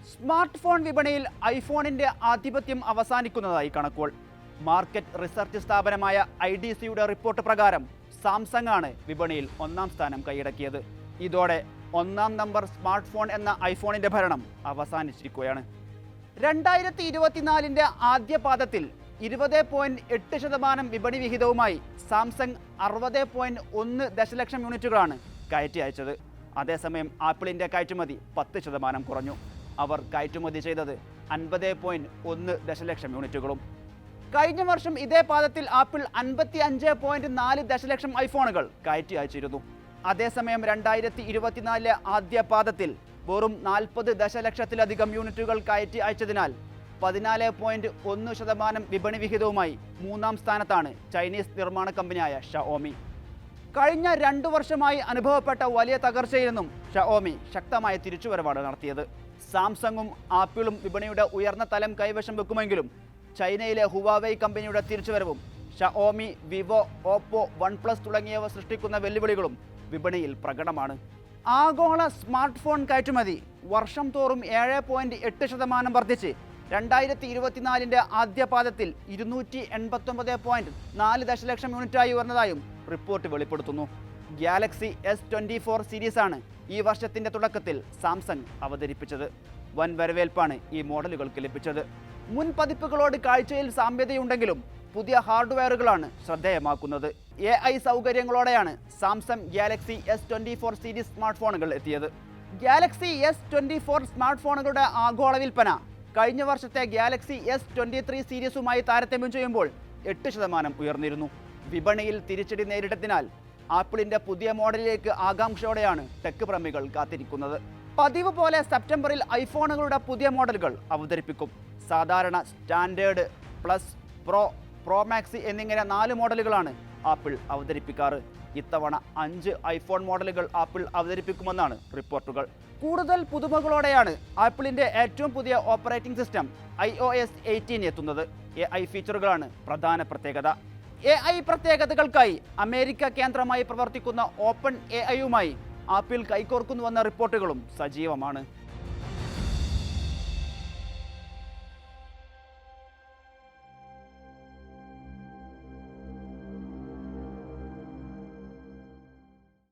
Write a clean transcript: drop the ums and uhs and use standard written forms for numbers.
Smart phone വിപണിയിൽ ഐഫോണിന്റെ ആധിപത്യം അവസാനിക്കുന്നതായി കണക്കുകൾ. മാർക്കറ്റ് റിസർച്ച് സ്ഥാപനമായ IDCയുടെ റിപ്പോർട്ട് പ്രകാരം സാംസങ് ആണ് വിപണിയിൽ ഒന്നാം സ്ഥാനം കൈയടക്കിയത്. ഇതോടെ ഒന്നാം നമ്പർ സ്മാർട്ട് ഫോൺ എന്ന ഐഫോണിന്റെ ഭരണം അവസാനിച്ചിരിക്കുകയാണ്. 2024 ആദ്യ പാദത്തിൽ 20.8% വിപണി വിഹിതവുമായി സാംസങ് 60.1 ദശലക്ഷം യൂണിറ്റുകളാണ് കയറ്റി അയച്ചത്. അതേസമയം ആപ്പിളിന്റെ കയറ്റുമതി 10% കുറഞ്ഞു. അവർ കയറ്റുമതി ചെയ്തത് 50.1 ദശലക്ഷം യൂണിറ്റുകളും. കഴിഞ്ഞ വർഷം ഇതേ പാദത്തിൽ ആപ്പിൾ 55.4 ദശലക്ഷം ഐഫോണുകൾ കയറ്റി അയച്ചിരുന്നു. അതേസമയം 2024 ആദ്യ പാദത്തിൽ വെറും 40 ദശലക്ഷത്തിലധികം യൂണിറ്റുകൾ കയറ്റി അയച്ചതിനാൽ 14.1% വിപണി വിഹിതവുമായി മൂന്നാം സ്ഥാനത്താണ് ചൈനീസ് നിർമ്മാണ കമ്പനിയായ ഷവോമി. കഴിഞ്ഞ 2 വർഷമായി അനുഭവപ്പെട്ട വലിയ തകർച്ചയിൽ നിന്നും ഷവോമി ശക്തമായ തിരിച്ചുവരവാണ് നടത്തിയത്. സാംസങ്ങും ആപ്പിളും വിപണിയുടെ ഉയർന്ന തലം കൈവശം വെക്കുമെങ്കിലും ചൈനയിലെ ഹുവാവൈ കമ്പനിയുടെ തിരിച്ചുവരവും ഷവോമി, വിവോ, ഓപ്പോ, OnePlus തുടങ്ങിയവ സൃഷ്ടിക്കുന്ന വെല്ലുവിളികളും വിപണിയിൽ പ്രകടമാണ്. ആഗോള സ്മാർട്ട് ഫോൺ കയറ്റുമതി വർഷം തോറും 7.8% വർദ്ധിച്ച് 2024 ആദ്യ പാദത്തിൽ 289.4 ദശലക്ഷം യൂണിറ്റായി ഉയർന്നതായും റിപ്പോർട്ട് വെളിപ്പെടുത്തുന്നു. ഗാലക്സി S24 സീരീസാണ് ഈ വർഷത്തിന്റെ തുടക്കത്തിൽ സാംസങ് അവതരിപ്പിച്ചത്. വൻ വരവേൽപ്പാണ് ഈ മോഡലുകൾക്ക് ലഭിച്ചത്. മുൻ പതിപ്പുകളോട് കാഴ്ചയിൽ സാമ്യതയുണ്ടെങ്കിലും പുതിയ ഹാർഡ്വെയറുകളാണ് ശ്രദ്ധേയമാക്കുന്നത്. AI സൗകര്യങ്ങളോടെയാണ് Samsung Galaxy S24 series smart ഫോണുകൾ എത്തിയത്. ഗാലക്സി S24 സ്മാർട്ട് ഫോണുകളുടെ ആഗോള വിൽപ്പന കഴിഞ്ഞ വർഷത്തെ ഗാലക്സി S23 സീരീസുമായി താരതമ്യം ചെയ്യുമ്പോൾ 8% ഉയർന്നിരുന്നു. വിപണിയിൽ തിരിച്ചടി നേരിട്ടതിനാൽ ആപ്പിളിന്റെ പുതിയ മോഡലിലേക്ക് ആകാംക്ഷയോടെയാണ് ടെക് പ്രേമികൾ കാത്തിരിക്കുന്നത്. പതിവ് പോലെ സെപ്റ്റംബറിൽ ഐഫോണുകളുടെ പുതിയ മോഡലുകൾ അവതരിപ്പിക്കും. സാധാരണ, സ്റ്റാൻഡേർഡ്, പ്ലസ്, പ്രോ മാക്സ് എന്നിങ്ങനെ 4 മോഡലുകളാണ് ആപ്പിൾ അവതരിപ്പിക്കാറ്. ഇത്തവണ 5 ഐഫോൺ മോഡലുകൾ ആപ്പിൾ അവതരിപ്പിക്കുമെന്നാണ് റിപ്പോർട്ടുകൾ. കൂടുതൽ പുതുമകളോടെയാണ് ആപ്പിളിന്റെ ഏറ്റവും പുതിയ ഓപ്പറേറ്റിംഗ് സിസ്റ്റം iOS 18 എത്തുന്നത്. AI ഫീച്ചറുകളാണ് പ്രധാന പ്രത്യേകത. AI പ്രത്യേകതകൾക്കായി അമേരിക്ക കേന്ദ്രമായി പ്രവർത്തിക്കുന്ന ഓപ്പൺ AIയുമായി ആപ്പിൾ കൈകോർക്കുന്നുവെന്ന റിപ്പോർട്ടുകളും സജീവമാണ്.